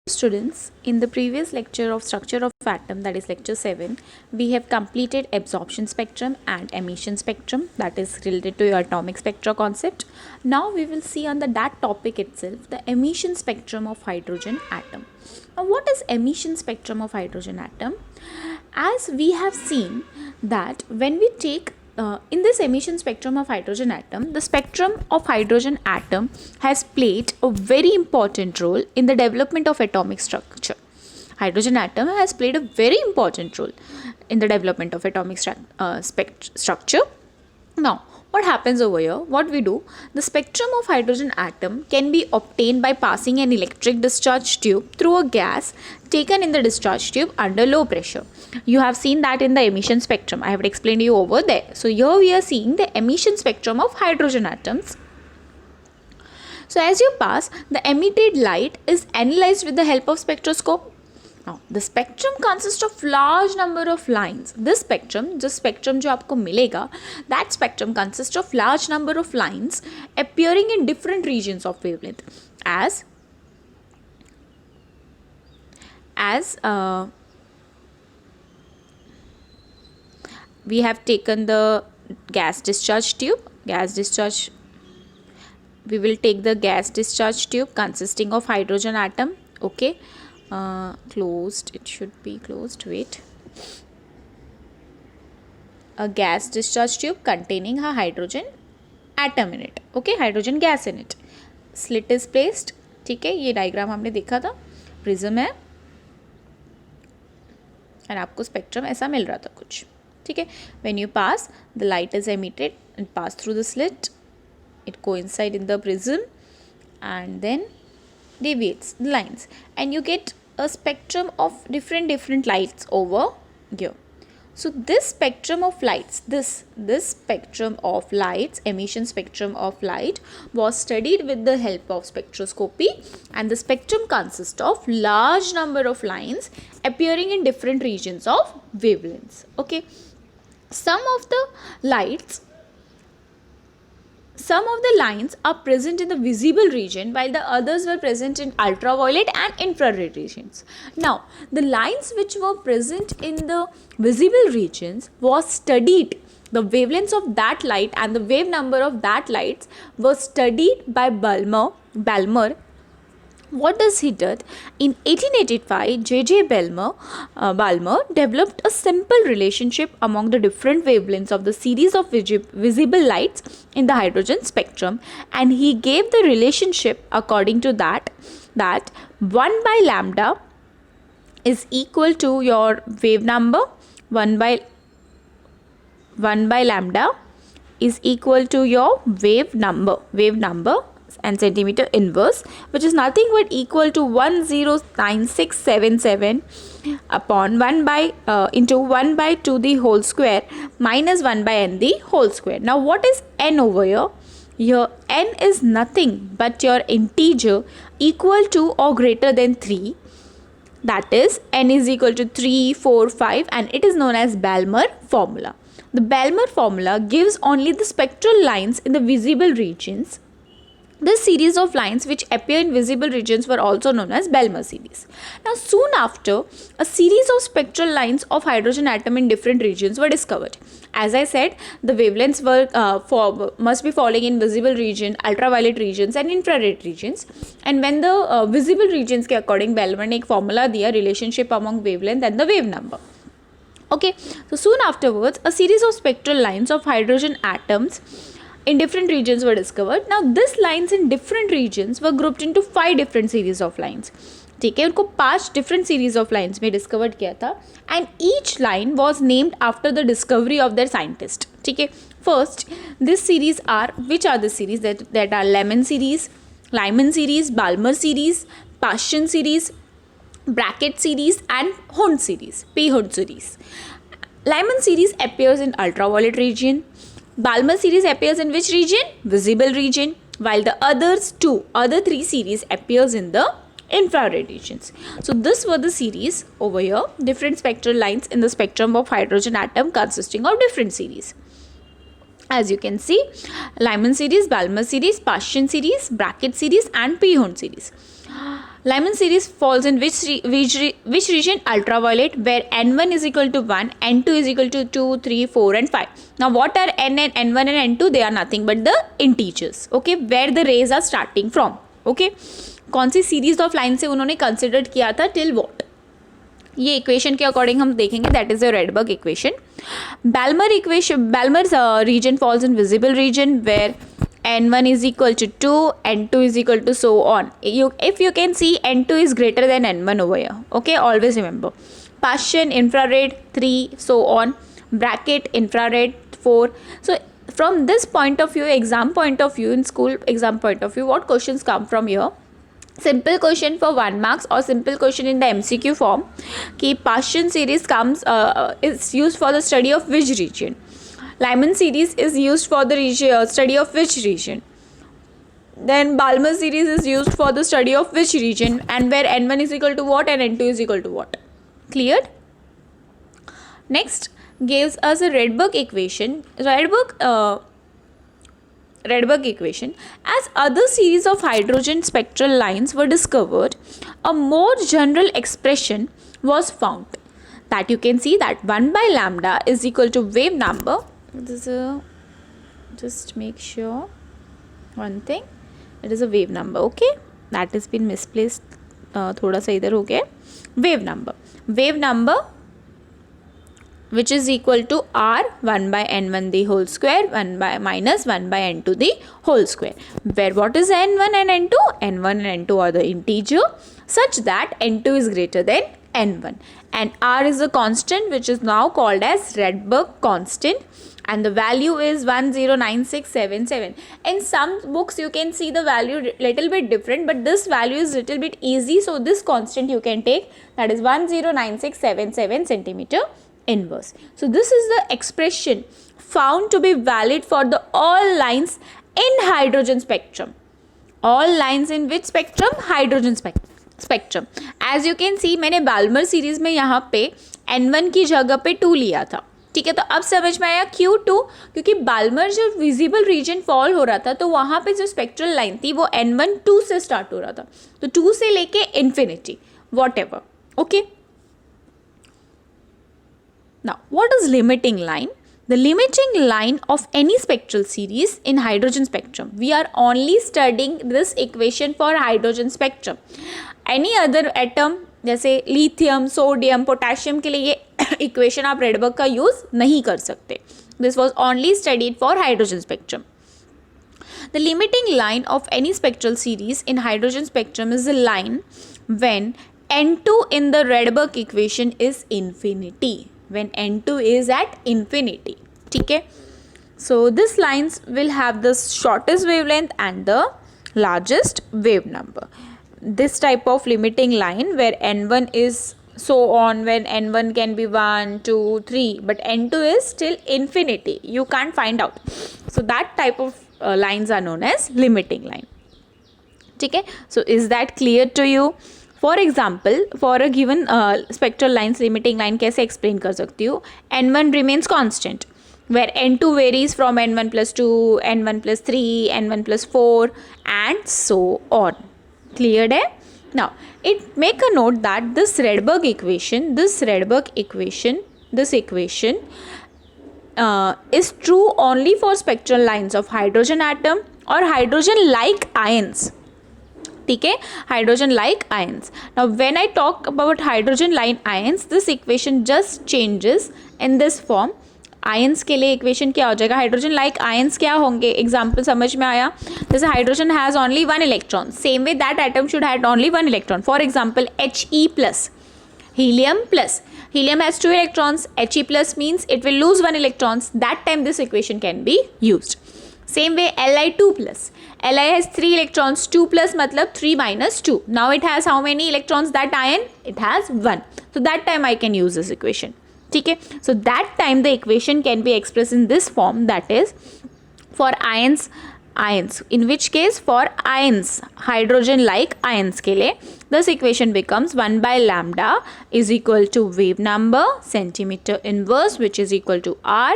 Students, in the previous lecture of structure of atom, that is lecture 7, we have completed absorption spectrum and emission spectrum, that is related to your atomic spectra concept. Now we will see under that topic itself the emission spectrum of hydrogen atom. Now what is emission spectrum of hydrogen atom? As we have seen that when we take in this emission spectrum of hydrogen atom, the spectrum of hydrogen atom has played a very important role in the development of atomic structure. Hydrogen atom has played a very important role in the development of atomic structure. Now, what happens over here? What we do, the spectrum of hydrogen atom can be obtained by passing an electric discharge tube through a gas taken in the discharge tube under low pressure. You have seen that in the emission spectrum. I have explained you over there. So here we are seeing the emission spectrum of hydrogen atoms. So as you pass, the emitted light is analyzed with the help of spectroscope. Now, the spectrum consists of large number of lines. This spectrum, जो spectrum जो आपको मिलेगा, that spectrum consists of large number of lines appearing in different regions of wavelength. As we have taken the gas discharge tube, we will take the gas discharge tube consisting of hydrogen atom. Okay. Closed, it should be closed, wait. A gas discharge tube containing a hydrogen atom in it, okay, hydrogen gas in it. Slit is placed, ठीक है, ये diagram हमने देखा था, prism है और आपको spectrum ऐसा मिल रहा था कुछ, ठीक है. When you pass, the light is emitted and pass through the slit, it coincide in the prism and then deviates the lines and you get a spectrum of different lights over here. So this spectrum of lights, this spectrum of lights, emission spectrum of light was studied with the help of spectroscopy, and the spectrum consists of large number of lines appearing in different regions of wavelengths. Okay, some of the lines are present in the visible region while the others were present in ultraviolet and infrared regions. Now, the lines which were present in the visible regions was studied. The wavelengths of that light and the wave number of that lights was studied by Balmer. What does he did? In 1885, J.J. Balmer developed a simple relationship among the different wavelengths of the series of visible lights in the hydrogen spectrum, and he gave the relationship according to that 1 by lambda is equal to your wave number, 1 by lambda is equal to your wave number and centimeter inverse, which is nothing but equal to 109677 upon 1 by into 1 by 2 the whole square minus 1 by n the whole square. Now what is n over here? Here n is nothing but your integer equal to or greater than 3. That is, n is equal to 3, 4, 5, and it is known as Balmer formula. The Balmer formula gives only the spectral lines in the visible regions. This series of lines which appear in visible regions were also known as Balmer series. Now, soon after, a series of spectral lines of hydrogen atom in different regions were discovered. As I said, the wavelengths were must be falling in visible region, ultraviolet regions and infrared regions. And when the visible regions के according Balmer ने एक formula दिया relationship among wavelength and the wave number. Okay, so soon afterwards, a series of spectral lines of hydrogen atoms in different regions were discovered. Now these lines in different regions were grouped into 5 different series of lines. ठीक है, उनको 5 different series of lines में discovered किया था, and each line was named after the discovery of their scientist. ठीक है, first this series are, which are the series that are Lyman series, Balmer series, Paschen series, Brackett series and Hund series, P-Hund series. Lyman series appears in ultraviolet region. Balmer series appears in which region? Visible region. While the other 3 series appears in the infrared regions. So this were the series over here, different spectral lines in the spectrum of hydrogen atom consisting of different series. As you can see, Lyman series, Balmer series, Paschen series, Brackett series and P-Hund series. Lyman series falls in which region? Ultraviolet, where N1 is equal to 1, N2 is equal to 2, 3, 4 and 5. Now what are N and N1 and N2? They are nothing but the integers, okay, where the rays are starting from, okay. कौन सी series of line से उन्होंने consider किया था, till what, ये equation के according हम देखेंगे, that is the Rydberg equation. Balmer's region falls in visible region where N1 is equal to 2, N2 is equal to so on. If you can see, N2 is greater than N1 over here, okay, always remember. Paschen, infrared 3, so on, bracket, infrared 4. So from this point of view, exam point of view, in school exam point of view, what questions come from here? Simple question for 1 marks or simple question in the MCQ form कि Paschen series comes is used for the study of which region, Lyman series is used for the study of which region, then Balmer series is used for the study of which region, and where N1 is equal to what and N2 is equal to what. Cleared? Next gives us a Rydberg equation. Rydberg equation. As other series of hydrogen spectral lines were discovered, a more general expression was found, that you can see that 1 by lambda is equal to wave number. This is just make sure one thing, it is a wave number, okay, that has been misplaced, थोड़ा सा इधर हो गया, wave number which is equal to r 1 by n1 the whole square 1 by minus 1 by n2 the whole square, where what is n1 and n2? N1 and n2 are the integer such that n2 is greater than n1, and r is a constant which is now called as Rydberg constant, and the value is 109677. In some books you can see the value little bit different, but this value is little bit easy, so this constant you can take, that is 109677 centimeter inverse. So this is the expression found to be valid for the all lines in hydrogen spectrum. All lines in which spectrum? Hydrogen spectrum. As you can see, मैंने Balmer series में यहाँ पे N1 की जगह पे 2 लिया था, ठीक है. तो अब समझ में आया क्यों 2, क्योंकि बाल्मर जो विजिबल रीजन फॉल हो रहा था तो वहाँ पे जो स्पेक्ट्रल लाइन थी वो N1 2 से स्टार्ट हो रहा था, तो 2 से लेके infinity what ever, okay. Now, what is limiting line? The limiting line of any spectral series in hydrogen spectrum. We are only studying this equation for hydrogen spectrum. Any other atom जैसे lithium, sodium, potassium के लिए ये equation आप Rydberg का use नहीं कर सकते. This was only studied for hydrogen spectrum. The limiting line of any spectral series in hydrogen spectrum is the line when N2 in the Rydberg equation is infinity. When N2 is at infinity, ठीक है. So this lines will have the shortest wavelength and the largest wave number. This type of limiting line where N1 is so on, when N1 can be 1, 2, 3, but N2 is still infinity, you can't find out. So that type of lines are known as limiting line, ठीक है. So is that clear to you? For example, for a given spectral lines limiting line कैसे explain कर सकती हूँ? N1 remains constant, where N2 varies from N1 + 2, N1 + 3, N1 + 4 and so on. Cleared है? Now it make a note that this Rydberg equation is true only for spectral lines of hydrogen atom or hydrogen like ions, ठीक है, hydrogen like ions. Now when I talk about hydrogen like ions, this equation just changes in this form. Ions के लिए equation क्या हो जाएगा? Hydrogen like ions क्या होंगे? Example समझ में आया? जैसे hydrogen has only 1 electron, same way that atom should have only 1 electron. For example He+, helium has 2 electrons, He+ means it will lose 1 electrons. That time this equation can be used. Same way Li2+, Li has 3 electrons, 2+ matlab 3 minus 2. Now it has how many electrons, that ion? It has 1. So that time I can use this equation, ठीक है. So that time the equation can be expressed in this form, that is for ions, in which case for ions, hydrogen like ions के लिए this equation becomes 1 by lambda is equal to wave number centimeter inverse, which is equal to r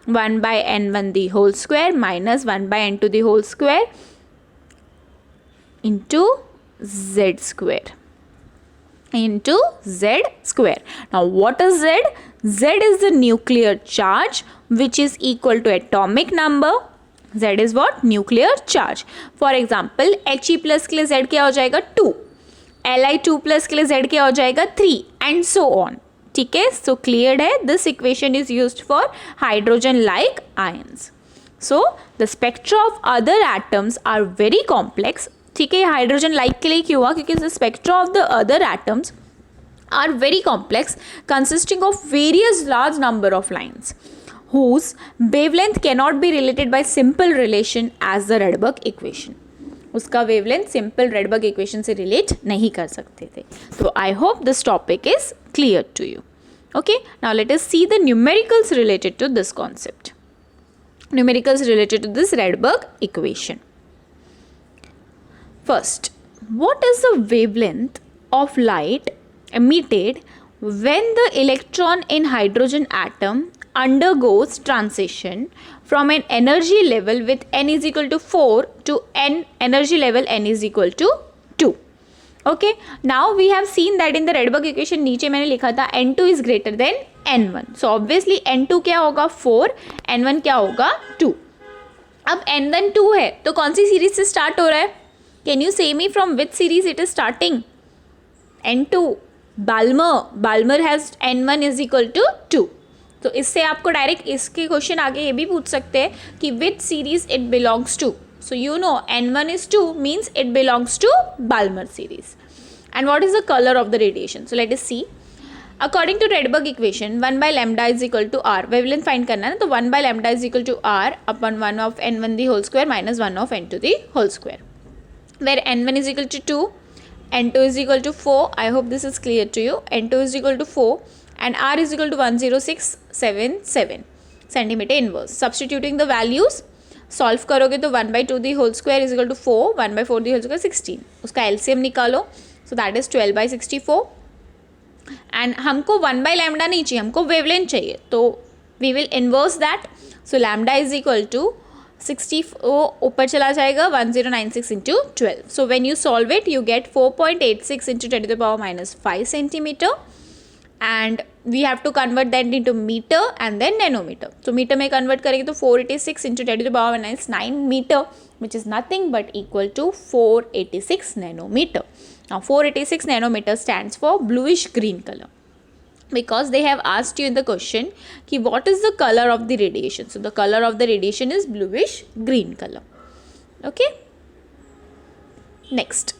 1 by n1 the whole square minus 1 by n2 the whole square into z square. Into z square. Now what is z? Z is the nuclear charge which is equal to atomic number. Z is what? Nuclear charge. For example, He plus के लिए z क्या हो जाएगा 2, Li2 plus के लिए z क्या हो जाएगा 3 and so on. ठीक है, so cleared है. This equation is used for hydrogen like ions. So the spectra of other atoms are very complex. ठीक है, हाइड्रोजन लाइक के लिए क्यों हुआ? क्योंकि the spectra of the other atoms are very complex consisting of various large number of lines whose wavelength cannot be related by simple relation as the Rydberg equation. उसका wavelength simple Rydberg equation से relate नहीं कर सकते थे. तो I hope this topic is clear to you. Okay, now let us see the numericals related to this concept. Numericals related to this Rydberg equation. First, what is the wavelength of light emitted when the electron in hydrogen atom undergoes transition from an energy level with n is equal to 4 to n energy level n is equal to 2. Okay, now we have seen that in the Rydberg equation नीचे मैंने लिखा था n2 is greater than n1. So obviously n2 क्या होगा 4, n1 क्या होगा 2. अब n1 2 है तो कौन सी सीरीज से स्टार्ट हो रहा है? Can you say me from which series it is starting? n2 Balmer has n1 is equal to 2. तो इससे आपको डायरेक्ट इसके क्वेश्चन आगे ये भी पूछ सकते हैं कि which series it belongs to. So you know n1 is 2 means it belongs to Balmer series. And what is the color of the radiation? So let us see. According to Rydberg equation, 1 by lambda is equal to r. Wavelength find करना है ना, तो 1 by lambda is equal to r upon 1 of n1 the whole square minus 1 of n2 the whole square. Where n1 is equal to 2, n2 is equal to 4. I hope this is clear to you. n2 is equal to 4 and r is equal to 10677 centimeter inverse. Substituting the values, solve करोगे तो 1/2 the whole square is equal to 4, 1/4 the whole square 16. उसका LCM निकालो, so that is 12/64. And हमको 1 by lambda नहीं चाहिए, हमको wavelength चाहिए, तो we will inverse that. So lambda is equal to 64 ऊपर चला जाएगा 1096 into 12. So when you solve it you get 4.86 into 10⁻⁵ centimetre. And we have to convert that into meter and then nanometer. So meter में convert करेंगे तो 486 into 10⁻⁹ meter, which is nothing but equal to 486 nanometer. Now 486 nanometer stands for bluish green color, because they have asked you in the question कि what is the color of the radiation. So the color of the radiation is bluish green color. Okay, next.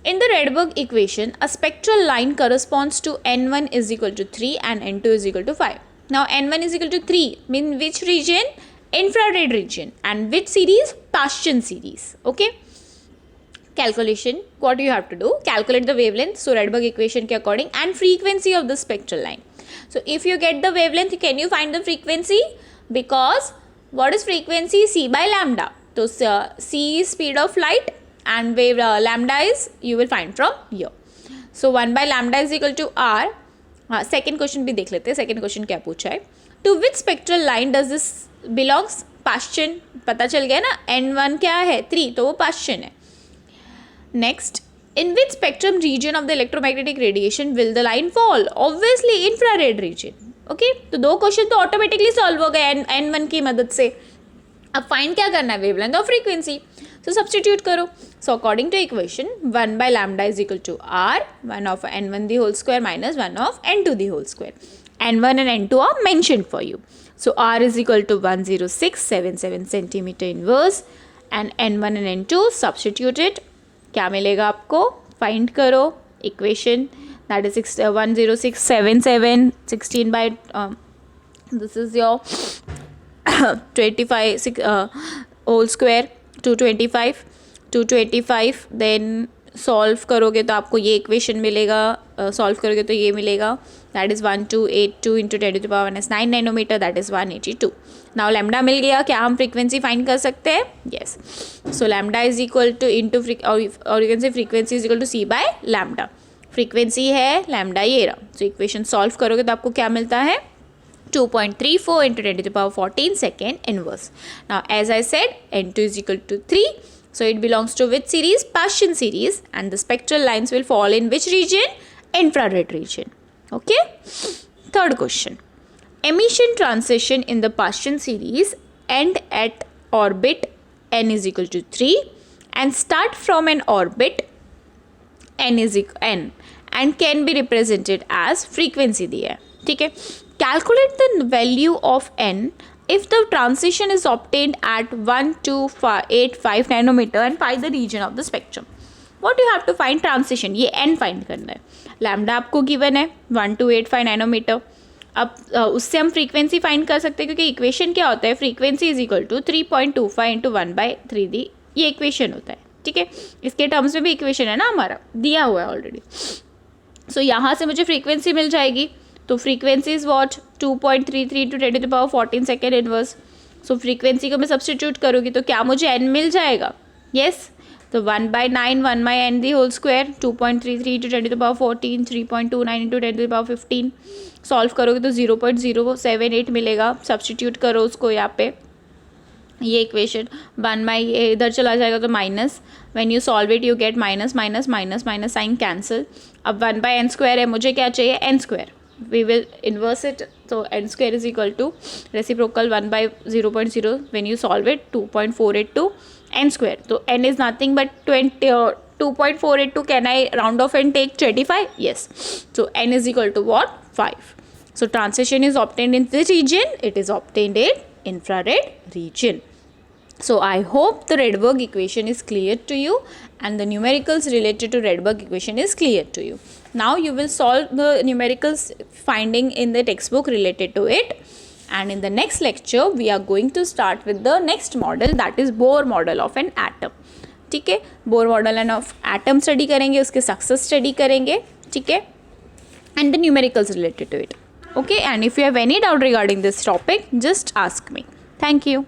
In the Rydberg equation, a spectral line corresponds to n1 is equal to 3 and n2 is equal to 5. Now n1 is equal to 3 mean which region? Infrared region. And which series? Paschen series. Okay. Calculation. What you have to do? Calculate the wavelength. So Rydberg equation ke according and frequency of the spectral line. So if you get the wavelength, can you find the frequency? Because what is frequency? C by lambda. So C is speed of light. And wave lambda is you will find from here. So 1 by lambda is equal to r. Second question भी देख लेते हैं. Second question क्या पूछा है? To which spectral line does this belongs? Paschen. पता चल गया ना, n1 क्या है 3, तो वो Paschen है. Next, in which spectrum region of the electromagnetic radiation will the line fall? Obviously infrared region. Okay, तो दो क्वेश्चन तो ऑटोमेटिकली सॉल्व हो गए n1 की मदद से. अब फाइंड क्या करना है? वेवलेंथ और फ्रीक्वेंसी. So substitute करो. So according to equation 1 by lambda is equal to r 1 of n1 the whole square minus 1 of n2 the whole square. n1 and n2 are mentioned for you. So r is equal to 10677 centimeter inverse and n1 and n2 substitute it. क्या मिलेगा आपको? Find करो equation that is 10677 16 by this is your 25 whole square 225 then solve करोगे तो आपको ये equation मिलेगा. Solve करोगे तो ये मिलेगा, that is 1282 into 10⁻⁹ nanometre, that is 182. Now lambda मिल गया. क्या हम फ्रीक्वेंसी फाइंड कर सकते हैं? Yes. So lambda is equal to into और you can say frequency is equal to c by lambda. Frequency है लैम्डा ये रहा. सो इक्वेशन सॉल्व करोगे तो आपको क्या मिलता है? 2.34 into 10⁻⁴ second inverse. Now as I said n2 is equal to 3 So it belongs to which series? Paschen series, and the spectral lines will fall in which region? Infrared region. Okay. Third question. Emission transition in the Paschen series end at orbit n is equal to 3 and start from an orbit n is equal n and can be represented as frequency दिया है. ठीक है. Calculate the value of n if the transition is obtained at 1285 nanometer and find the region of the spectrum. What you have to find? Transition. ये n find करना है. Lambda आपको given है 1285 nanometre. अब उससे हम फ्रीक्वेंसी फाइंड कर सकते हैं, क्योंकि इक्वेशन क्या होता है? Frequency is equal to 3.25 into 1/3d. ये इक्वेशन होता है. ठीक है. इसके टर्म्स में भी इक्वेशन है ना, हमारा दिया हुआ है ऑलरेडी. सो यहाँ से मुझे फ्रीक्वेंसी मिल जाएगी. तो frequency is what? 2.33 to 10⁻14 second inverse. So frequency को मैं सब्सटीट्यूट करूँगी तो क्या मुझे n मिल जाएगा? यस. तो 1/9 1/n the whole square, 2.33 to 10⁻14, 3.29 into 10⁻15. Solve करोगे तो 0.078 मिलेगा. सब्सटीट्यूट करो उसको यहाँ पे. ये इक्वेशन 1 ये इधर चला जाएगा तो minus. When you solve it you get minus minus minus minus, sign cancel. अब 1/n स्क्वायर है, मुझे क्या चाहिए? n square. we will inverse it, so n square is equal to reciprocal 1/0.0. when you solve it 2.482 n square. so n is nothing but 2.482. can I round off and take 25? yes. so n is equal to what? 5. so transition is obtained in this region. it is obtained in infrared region. So I hope the Rydberg equation is clear to you and the numericals related to Rydberg equation is clear to you. Now you will solve the numericals finding in the textbook related to it, and in the next lecture we are going to start with the next model, that is Bohr model of an atom. ठीक है. Bohr model of atom study करेंगे, उसके success study करेंगे. ठीक है. and the numericals related to it. Okay, and if you have any doubt regarding this topic just ask me. Thank you.